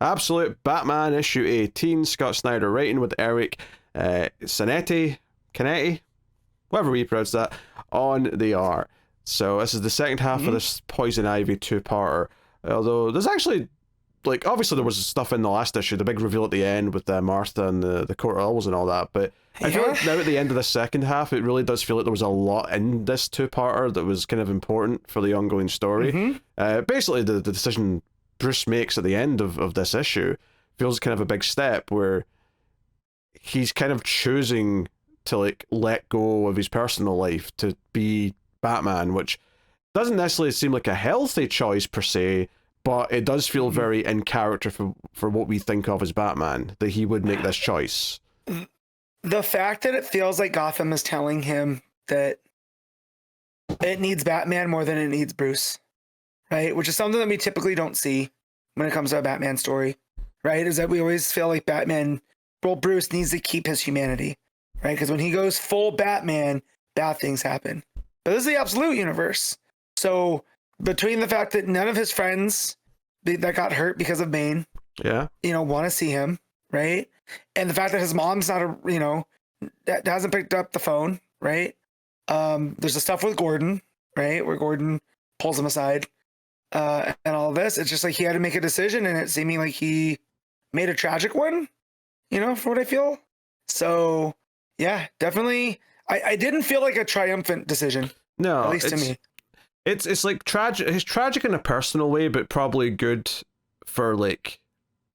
Absolute Batman issue 18, Scott Snyder writing with Eric Canete, whatever we pronounce that, on the art. So this is the second half of this Poison Ivy two-parter. Although there's actually, like, obviously there was stuff in the last issue, the big reveal at the end with Martha and the Court of Owls and all that, but I feel like now at the end of the second half, it really does feel like there was a lot in this two-parter that was kind of important for the ongoing story. Basically, the decision Bruce makes at the end of this issue feels kind of a big step where he's kind of choosing to like let go of his personal life to be Batman, which doesn't necessarily seem like a healthy choice per se, but it does feel very in character for what we think of as Batman, that he would make this choice. The fact that it feels like Gotham is telling him that it needs Batman more than it needs Bruce, right? Which is something that we typically don't see when it comes to a Batman story, right? Is that we always feel like Bruce needs to keep his humanity, right? Because when he goes full Batman, bad things happen. But this is the absolute universe. So between the fact that none of his friends that got hurt because of Bane, want to see him, right? And the fact that his mom's not that hasn't picked up the phone, right? There's the stuff with Gordon, right? Where Gordon pulls him aside, and all of this. It's just like he had to make a decision, and it seeming like he made a tragic one, for what I feel. So yeah, definitely. I didn't feel like a triumphant decision. No, at least to me. It's like tragic. It's tragic in a personal way, but probably good for like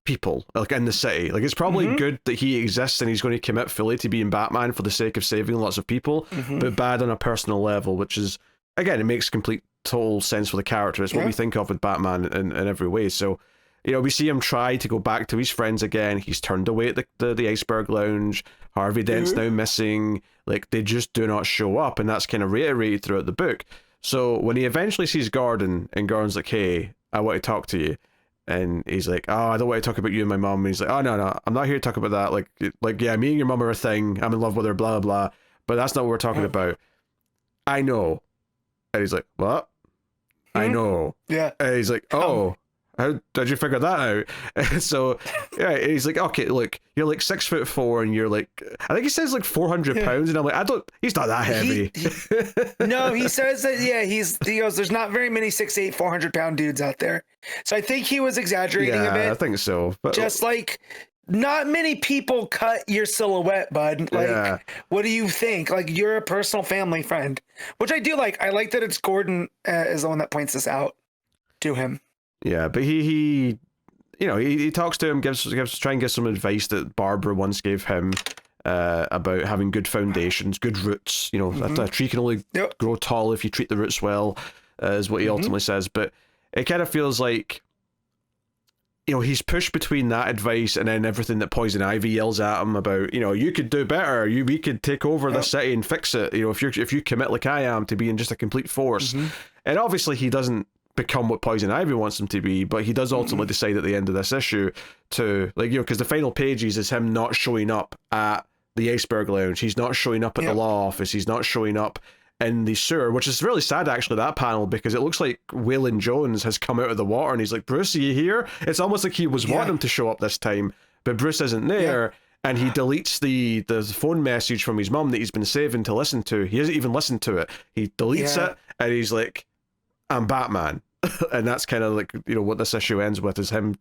people, like in the city. Like it's probably good that he exists and he's going to commit fully to being Batman for the sake of saving lots of people, but bad on a personal level, which is, again, it makes complete total sense for the character. It's what we think of with Batman in every way. So, we see him try to go back to his friends again. He's turned away at the Iceberg Lounge. Harvey Dent's now missing. Like, they just do not show up, and that's kind of reiterated throughout the book. So when he eventually sees Gordon, and Gordon's like, hey, I want to talk to you. And he's like, oh, I don't want to talk about you and my mom. And he's like, oh, no, I'm not here to talk about that. Like, yeah, me and your mom are a thing. I'm in love with her, blah, blah, blah. But that's not what we're talking about. I know. And he's like, what? I know. Yeah. And he's like, oh, how did you figure that out? So, yeah, he's like, okay, look, you're like 6'4", and you're like, I think he says like 400 pounds. And I'm like, he's not that heavy. No, he says that, he goes, there's not very many 6'8", 400-pound dudes out there. So I think he was exaggerating a bit. Yeah, I think so. But just like, not many people cut your silhouette, bud. Like, what do you think? Like, you're a personal family friend, which I do like. I like that it's Gordon is the one that points this out to him. Yeah, but he talks to him, try and give some advice that Barbara once gave him about having good foundations, good roots. A tree can only grow tall if you treat the roots well, is what he ultimately says. But it kind of feels like, he's pushed between that advice and then everything that Poison Ivy yells at him about, you could do better, we could take over the city and fix it, if you commit like I am to being just a complete force. And obviously he doesn't become what Poison Ivy wants him to be, but he does ultimately decide at the end of this issue to, like, because the final pages is him not showing up at the Iceberg Lounge, he's not showing up at the law office, he's not showing up in the sewer, which is really sad actually, that panel, because it looks like Waylon Jones has come out of the water and he's like, Bruce, are you here? It's almost like he was wanting him to show up this time, but Bruce isn't there. And he deletes the phone message from his mum that he's been saving to listen to. He hasn't even listened to it. He deletes it and he's like, I'm Batman. And that's kind of like, what this issue ends with, is him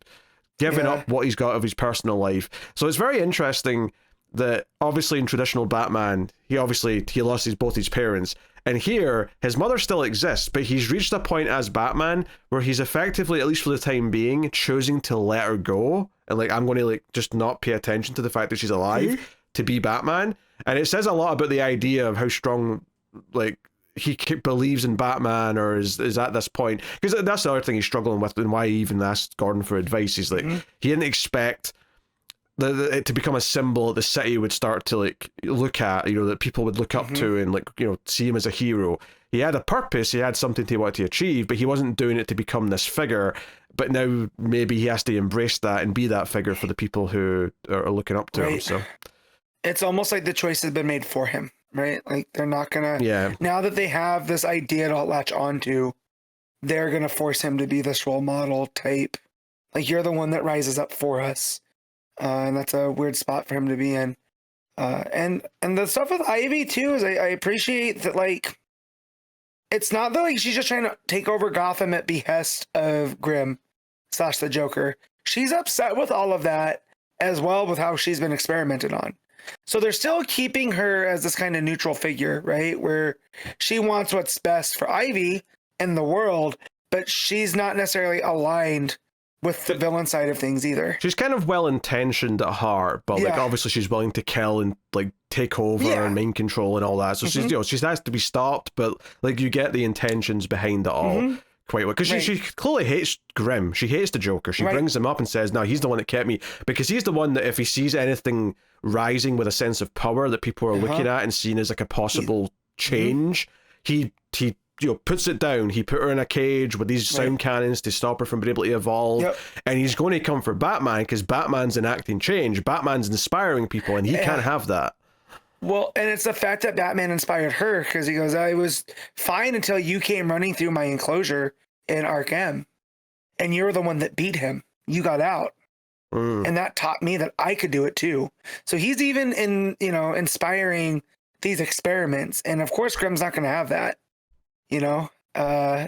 giving up what he's got of his personal life. So it's very interesting that obviously in traditional Batman, he lost both his parents, and here his mother still exists, but he's reached a point as Batman where he's effectively, at least for the time being, choosing to let her go, and like, I'm going to like just not pay attention to the fact that she's alive to be Batman. And it says a lot about the idea of how strong like he believes in Batman, or is at this point, because that's the other thing he's struggling with, and why he even asked Gordon for advice. He's like, he didn't expect it to become a symbol that the city would start to like look at, that people would look up to and like, see him as a hero. He had a purpose, he had something he wanted to achieve, but he wasn't doing it to become this figure. But now maybe he has to embrace that and be that figure for the people who are looking up to him. So it's almost like the choice has been made for him. Right? Like, they're not gonna, now that they have this idea to latch onto, they're gonna force him to be this role model type Like, you're the one that rises up for us. And that's a weird spot for him to be in. And the stuff with Ivy too is I appreciate that, like, it's not that like she's just trying to take over Gotham at behest of Grimm / the Joker. She's upset with all of that as well, with how she's been experimented on. So they're still keeping her as this kind of neutral figure, right? Where she wants what's best for Ivy and the world, but she's not necessarily aligned with the villain side of things either. She's kind of well-intentioned at heart, but like obviously she's willing to kill and like take over and mind control and all that. So she's, you know, she has to be stopped, but like you get the intentions behind it all quite well. Because she clearly hates Grimm. She hates the Joker. She brings him up and says, no, he's the one that kept me, because he's the one that if he sees anything rising with a sense of power that people are looking at and seeing as like a possible change, he you know, puts it down. He put her in a cage with these sound cannons to stop her from being able to evolve. And he's going to come for Batman because Batman's enacting change. Batman's inspiring people, and he can't have that. Well, and it's the fact that Batman inspired her, because he goes, I was fine until you came running through my enclosure in Arkham, and you're the one that beat him. You got out. And that taught me that I could do it too. So he's even inspiring these experiments. And of course, Grimm's not going to have that. You know,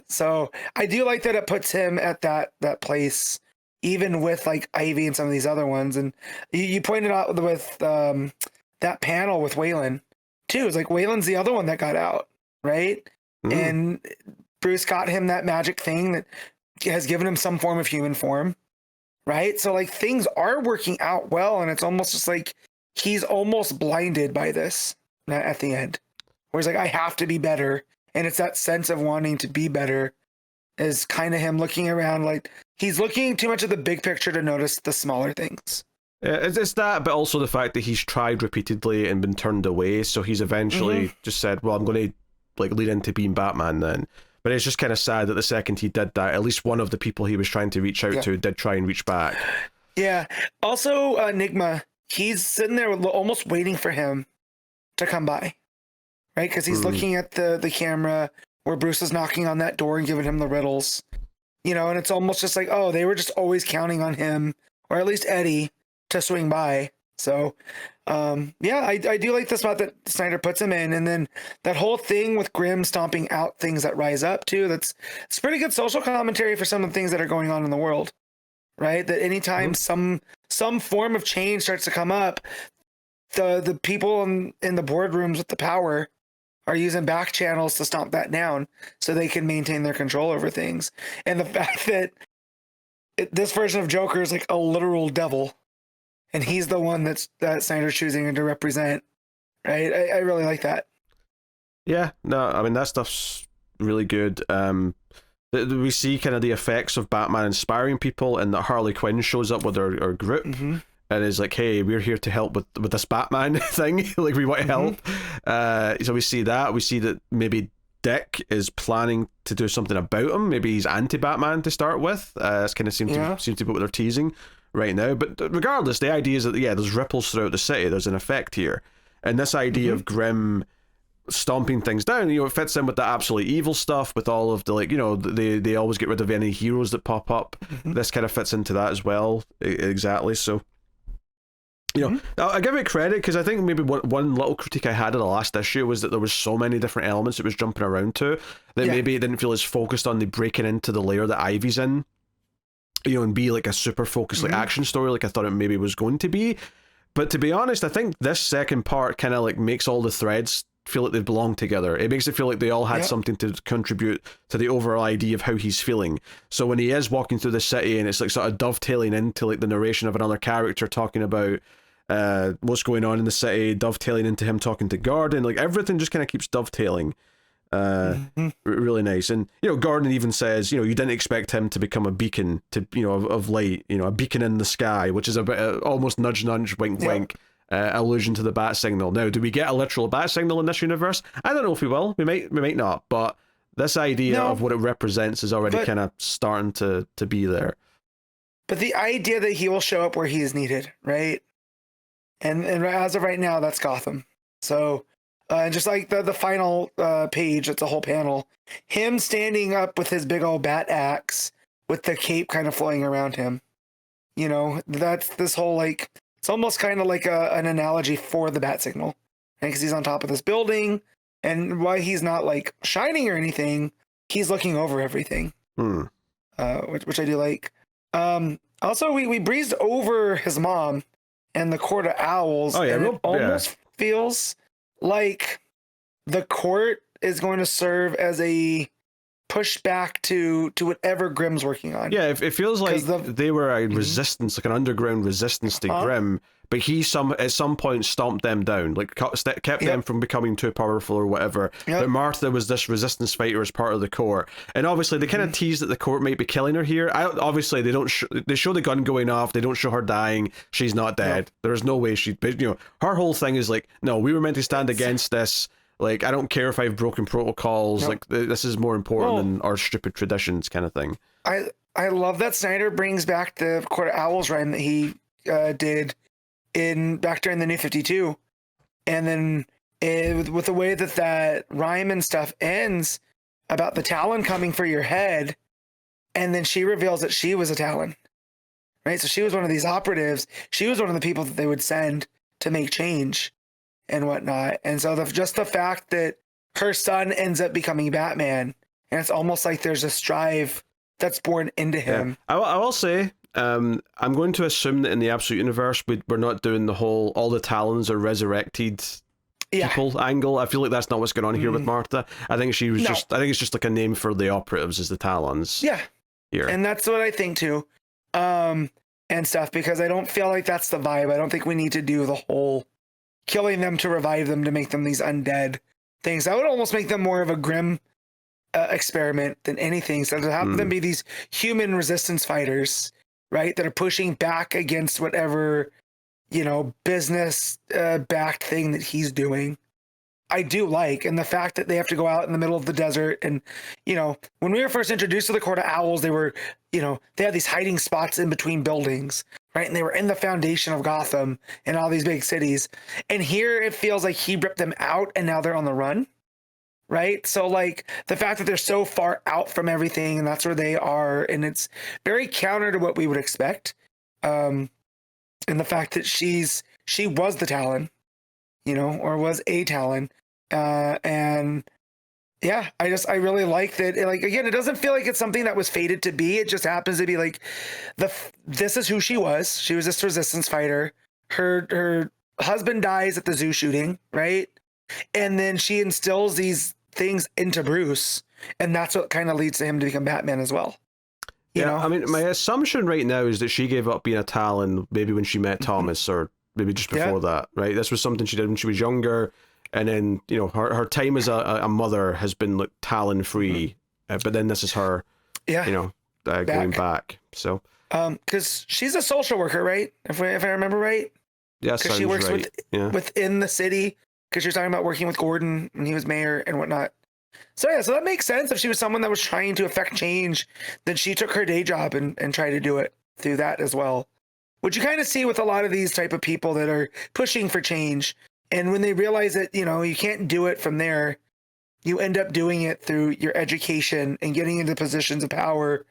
so I do like that it puts him at that place, even with like Ivy and some of these other ones. And you pointed out with that panel with Waylon too. It's like Waylon's the other one that got out, right? And Bruce got him that magic thing that has given him some form of human form, right? So like things are working out well, and it's almost just like he's almost blinded by this at the end, where he's like, I have to be better. And it's that sense of wanting to be better is kind of him looking around, like he's looking too much at the big picture to notice the smaller things. It's that, but also the fact that he's tried repeatedly and been turned away. So he's eventually just said, well, I'm going to like lead into being Batman then. But it's just kind of sad that the second he did that, at least one of the people he was trying to reach out to did try and reach back. Yeah. Also, Enigma, he's sitting there almost waiting for him to come by. Right, because he's looking at the camera where Bruce is knocking on that door and giving him the riddles, you know, and it's almost just like, oh, they were just always counting on him, or at least Eddie, to swing by. So, I do like the spot that Snyder puts him in, and then that whole thing with Grimm stomping out things that rise up too. It's pretty good social commentary for some of the things that are going on in the world, right? That anytime some form of change starts to come up, the people in the boardrooms with the power are using back channels to stomp that down so they can maintain their control over things. And the fact that this version of Joker is like a literal devil, and he's the one that Snyder's choosing to represent, right? I really like that. Yeah, no, I mean, that stuff's really good. We see kind of the effects of Batman inspiring people, and that Harley Quinn shows up with her group. And is like, hey, we're here to help with this Batman thing. Like, we want to help. So we see that. We see that maybe Dick is planning to do something about him. Maybe he's anti-Batman to start with. That's kind of seems to be what they're teasing right now. But regardless, the idea is that, there's ripples throughout the city. There's an effect here. And this idea of Grimm stomping things down, it fits in with the absolute evil stuff, with all of the, like, they always get rid of any heroes that pop up. This kind of fits into that as well. Exactly. So, I give it credit, because I think maybe one little critique I had of the last issue was that there was so many different elements it was jumping around to that maybe it didn't feel as focused on the breaking into the layer that Ivy's in, and be like a super focused like action story like I thought it maybe was going to be. But to be honest, I think this second part kind of like makes all the threads feel like they belong together. It makes it feel like they all had something to contribute to the overall idea of how he's feeling. So when he is walking through the city and it's like sort of dovetailing into like the narration of another character talking about what's going on in the city, dovetailing into him talking to Gordon, like everything just kind of keeps dovetailing. Really nice. And Gordon even says, you didn't expect him to become a beacon to of light, a beacon in the sky, which is a bit almost nudge wink wink allusion to the bat signal. Now, do we get a literal bat signal in this universe? I don't know if we will. We might not, but this idea of what it represents is already kind of starting to be there. But the idea that he will show up where he is needed, right? And as of right now, that's Gotham. So, just like the final page, it's a whole panel. Him standing up with his big old bat axe with the cape kind of flowing around him. You know, that's this whole like, it's almost kind of like an analogy for the bat signal, because he's on top of this building, and why he's not like shining or anything, he's looking over everything, which I do like. Also, we breezed over his mom and the Court of Owls, and it almost feels like the court is going to serve as a pushback to whatever Grimm's working on. Yeah, it feels like they were a resistance, like an underground resistance to Grimm, but he at some point stomped them down, like kept them from becoming too powerful or whatever. But Martha was this resistance fighter as part of the court, and obviously they kind of tease that the court might be killing her here. Obviously they don't. They show the gun going off. They don't show her dying. She's not dead. There's no way she'd. But, you know, her whole thing is like, no, we were meant to stand against this. Like, I don't care if I've broken protocols. Like, this is more important than our stupid traditions, kind of thing. I love that Snyder brings back the Court of Owls rhyme that he did back during the New 52, and then with the way that rhyme and stuff ends about the Talon coming for your head, and then she reveals that she was a Talon, right? So she was one of these operatives. She was one of the people that they would send to make change and whatnot. And so just the fact that her son ends up becoming Batman, and it's almost like there's a strive that's born into him. Yeah. I will say, I'm going to assume that in the Absolute Universe, we're not doing the whole all the Talons are resurrected people angle. I feel like that's not what's going on here with Martha. I think she was I think it's just like a name for the operatives as the Talons. Yeah. Here. And that's what I think too. And stuff, because I don't feel like that's the vibe. I don't think we need to do the whole killing them to revive them to make them these undead things. I would almost make them more of a Grimm experiment than anything. So to have them be these human resistance fighters, right, that are pushing back against whatever, you know, business backed thing that he's doing, I do like. And the fact that they have to go out in the middle of the desert, and, you know, when we were first introduced to the Court of Owls, they were, you know, they had these hiding spots in between buildings, right? And they were in the foundation of Gotham and all these big cities. And here it feels like he ripped them out and now they're on the run, right? So like the fact that they're so far out from everything and that's where they are, and it's very counter to what we would expect. And the fact that she was the Talon, you know, or was a Talon. And yeah, I really like that. Like, again, it doesn't feel like it's something that was fated to be. It just happens to be like this is who she was. She was this resistance fighter. Her husband dies at the zoo shooting, right? And then she instills these things into Bruce, and that's what kind of leads to him to become Batman as well. You know? I mean, my assumption right now is that she gave up being a Talon maybe when she met Thomas, or maybe just before that, right? This was something she did when she was younger. And then, you know, her time as a mother has been like Talon free, but then this is her, you know, going back. So, because she's a social worker, right? If I remember right. Yeah, because she works within the city. Because you're talking about working with Gordon when he was mayor and whatnot. So yeah, so that makes sense. If she was someone that was trying to affect change, then she took her day job and tried to do it through that as well. Which you kind of see with a lot of these type of people that are pushing for change. And when they realize that, you know, you can't do it from there, you end up doing it through your education and getting into positions of power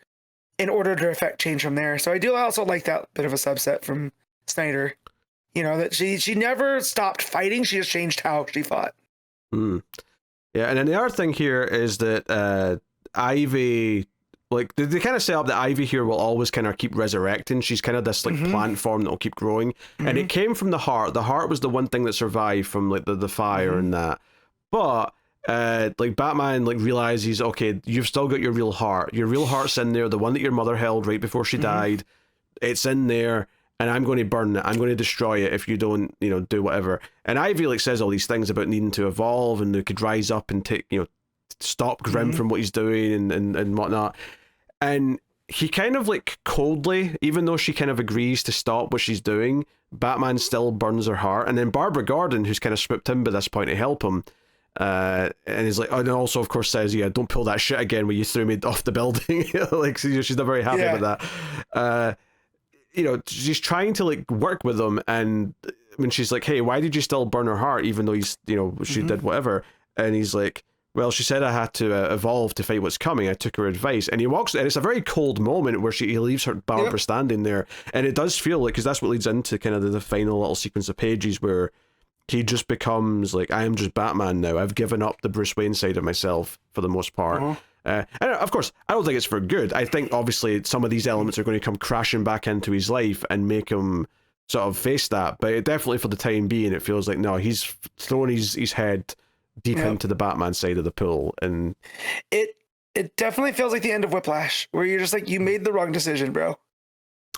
in order to affect change from there. So I do also like that bit of a subset from Snyder. You know, that she never stopped fighting. She just changed how she fought. Yeah, and then the other thing here is that Ivy, like, they kind of set up that Ivy here will always kind of keep resurrecting. She's kind of this, like, plant form that will keep growing. And it came from the heart. The heart was the one thing that survived from, like, the fire and that. But, like, Batman, like, realizes, okay, you've still got your real heart. Your real heart's in there, the one that your mother held right before she died. It's in there, and I'm going to burn it. I'm going to destroy it if you don't, you know, do whatever. And Ivy, like, says all these things about needing to evolve, and they could rise up and take, you know, stop Grimm from what he's doing and whatnot. And he kind of, like, coldly, even though she kind of agrees to stop what she's doing, Batman still burns her heart. And then Barbara Gordon, who's kind of swooped in by this point to help him, and he's like, and also of course says, yeah, don't pull that shit again where you threw me off the building. Like, she's not very happy about that. You know, she's trying to, like, work with him, and when she's like, hey, why did you still burn her heart even though he's, you know, she did whatever, and he's like, well, she said I had to evolve to fight what's coming. I took her advice. And he walks, and it's a very cold moment where he leaves her Barbara standing there. And it does feel like, because that's what leads into kind of the final little sequence of pages where he just becomes like, I am just Batman now. I've given up the Bruce Wayne side of myself for the most part. And of course, I don't think it's for good. I think obviously some of these elements are going to come crashing back into his life and make him sort of face that. But definitely for the time being, it feels like, no, he's throwing his head deep into the Batman side of the pool. And it definitely feels like the end of Whiplash, where you're just like, you made the wrong decision, bro.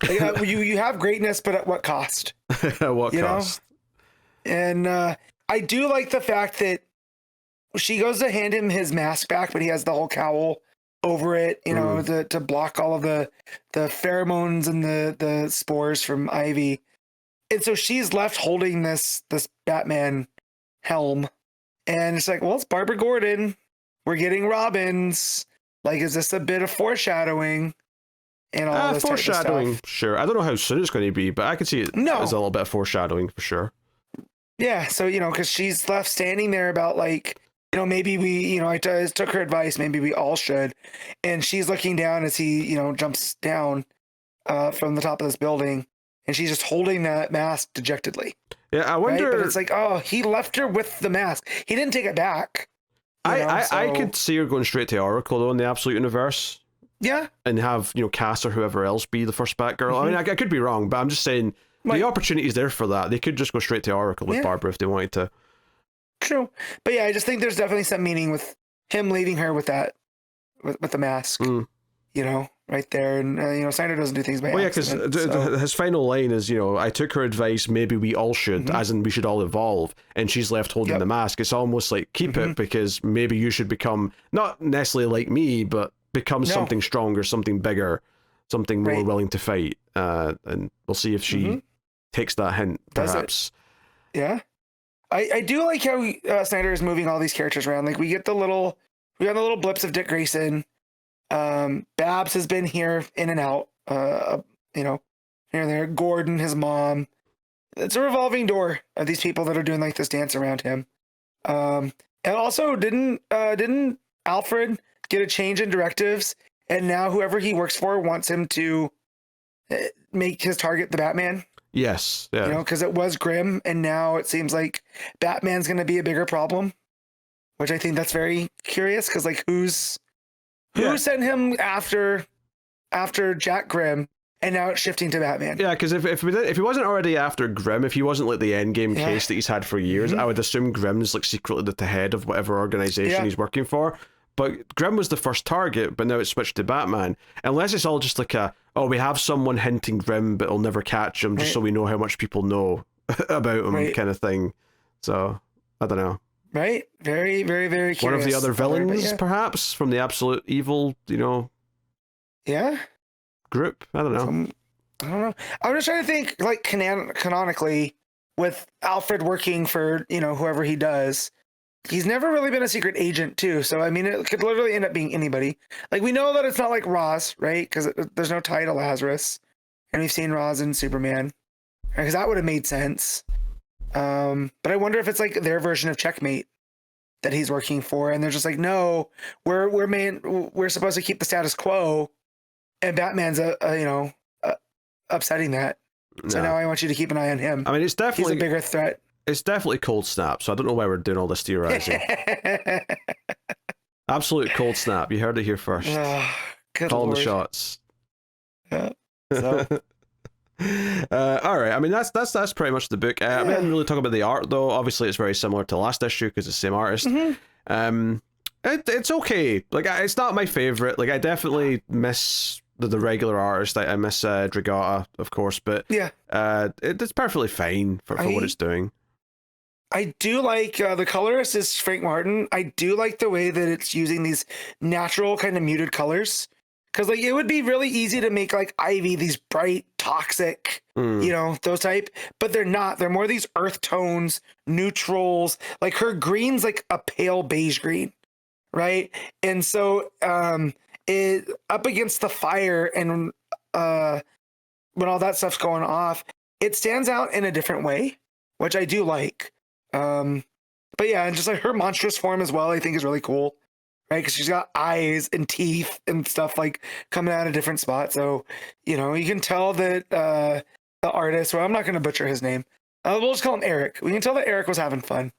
Like, you have greatness, but at what cost? At what cost? Know? And I do like the fact that she goes to hand him his mask back, but he has the whole cowl over it, you know, to block all of the pheromones and the spores from Ivy. And so she's left holding this Batman helm. And it's like, well, it's Barbara Gordon. We're getting Robins. Like, is this a bit of foreshadowing? And all this foreshadowing, type of stuff. Sure. I don't know how soon it's going to be, but I could see it as a little bit of foreshadowing for sure. Yeah, so, you know, because she's left standing there about like, you know, maybe we, you know, I took her advice, maybe we all should. And she's looking down as he, you know, jumps down from the top of this building. And she's just holding that mask dejectedly. Yeah, I wonder. Right? But it's like, oh, he left her with the mask. He didn't take it back. I could see her going straight to Oracle, though, in the Absolute Universe. Yeah. And have, you know, Cass or whoever else be the first Batgirl. I mean, I could be wrong, but I'm just saying the opportunity is there for that. They could just go straight to Oracle with Barbara if they wanted to. True. But yeah, I just think there's definitely some meaning with him leaving her with that, with the mask, you know, right there. And, you know, SNYDER doesn't do things by accident. Because his final line is, you know, I took her advice, maybe we all should, as in we should all evolve. And she's left holding the mask. It's almost like, keep it, because maybe you should become, not necessarily like me, but become something stronger, something bigger, something more willing to fight. And we'll see if she takes that hint, perhaps. Yeah. I do like how SNYDER is moving all these characters around. Like, we got the little blips of Dick Grayson. Babs has been here in and out, you know, here and there. Gordon, his mom. It's a revolving door of these people that are doing like this dance around him. And also, didn't Alfred get a change in directives? And now whoever he works for wants him to make his target the Batman. Yes. Yeah. You know, because it was Grimm, and now it seems like Batman's going to be a bigger problem, which I think that's very curious. Because like, who sent him after Jack Grimm, and now it's shifting to Batman? Yeah, because if he wasn't already after Grimm, if he wasn't like the endgame case that he's had for years, I would assume Grimm's like secretly at the head of whatever organization he's working for. But Grimm was the first target, but now it's switched to Batman. Unless it's all just like we have someone hinting Grimm, but we'll never catch him, just so we know how much people know about him, kind of thing. So, I don't know. Right? Very, very, very curious. One of the other villains, perhaps, from the Absolute Evil, you know, group? I don't know. I don't know. I'm just trying to think, like, canonically, with Alfred working for, you know, whoever he does. He's never really been a secret agent, too. So, I mean, it could literally end up being anybody. Like, we know that it's not like Ra's, right? Because there's no tie to Lazarus. And we've seen Ra's in Superman. Because that would have made sense. But I wonder if it's like their version of Checkmate that he's working for. And they're just like, no, we're supposed to keep the status quo. And Batman's, upsetting that. So now I want you to keep an eye on him. I mean, it's definitely... He's a bigger threat. It's definitely Cold Snap, so I don't know why we're doing all this theorizing. Absolute Cold Snap. You heard it here first. Calling the shots. Yeah. So. All right. I mean, that's pretty much the book. I didn't really talk about the art, though. Obviously, it's very similar to last issue because it's the same artist. It's okay. Like, it's not my favorite. Like, I definitely miss the regular artist. I miss Dragata, of course, but it's perfectly fine for what it's doing. I do like the colorist is Frank Martin. I do like the way that it's using these natural kind of muted colors, because like it would be really easy to make like Ivy these bright, toxic, you know, those type, but they're not. They're more these earth tones, neutrals. Like her green's like a pale beige green, right? And so it up against the fire and when all that stuff's going off, it stands out in a different way, which I do like. But But yeah, and just like her monstrous form as well, I think is really cool, right? Because she's got eyes and teeth and stuff like coming out of different spots. So, you know, you can tell that the artist, well, I'm not going to butcher his name. We'll just call him Eric. We can tell that Eric was having fun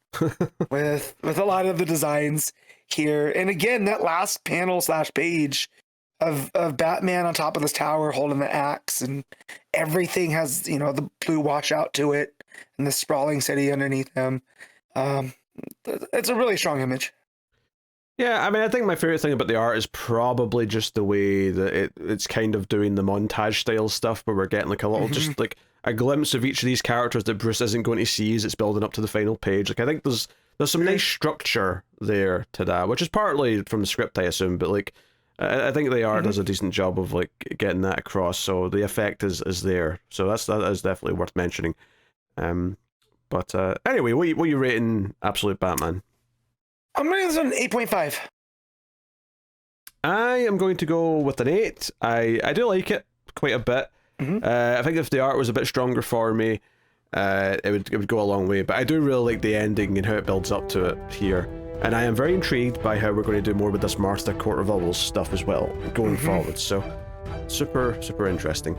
with a lot of the designs here. And again, that last panel / page of Batman on top of this tower holding the axe, and everything has, you know, the blue washout to it and the sprawling city underneath him. It's a really strong image. Yeah, I mean, I think my favorite thing about the art is probably just the way that it's kind of doing the montage style stuff, where we're getting like a little, just like a glimpse of each of these characters that Bruce isn't going to see as it's building up to the final page. Like, I think there's some nice structure there to that, which is partly from the script, I assume, but like, I think the art does a decent job of like getting that across, so the effect is there. So that is definitely worth mentioning. But anyway, what are you rating Absolute Batman? I'm rating this on 8.5. I am going to go with an 8. I do like it quite a bit. I think if the art was a bit stronger for me, it would go a long way. But I do really like the ending and how it builds up to it here. And I am very intrigued by how we're going to do more with this Martha Court of Owls stuff as well going forward. So super, super interesting.